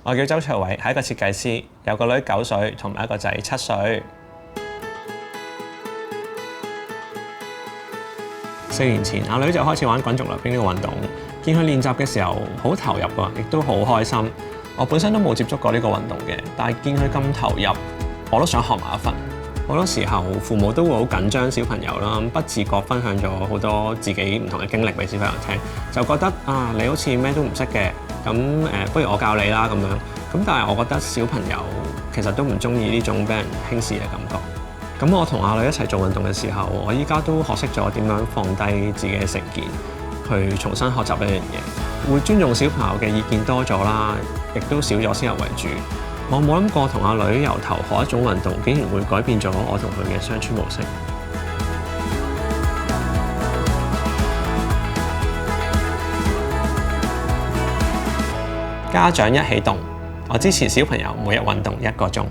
我叫周卓偉，係一個設計師，有個女9歲同埋一個仔7歲。4年前，阿女就開始玩滾軸溜冰呢個運動，見佢練習嘅時候好投入啊，亦都好開心。我本身都冇接觸過呢個運動嘅，但係見佢咁投入，我都想學埋一份。好多時候父母都會好緊張小朋友啦，不自覺分享咗好多自己唔同嘅經歷俾小朋友聽，就覺得啊你好似咩都唔識嘅，咁不如我教你啦咁樣。咁但係我覺得小朋友其實都唔中意呢種俾人輕視嘅感覺。咁我同阿女一齊做運動嘅時候，我依家都學識咗點樣放低自己嘅成見，去重新學習一樣嘢，會尊重小朋友嘅意見多咗啦，亦都少咗先入為主。我冇諗過同阿女由頭學一種運動，竟然會改變咗我同佢嘅相處模式。家長一起動，我支持小朋友每日運動1個鐘。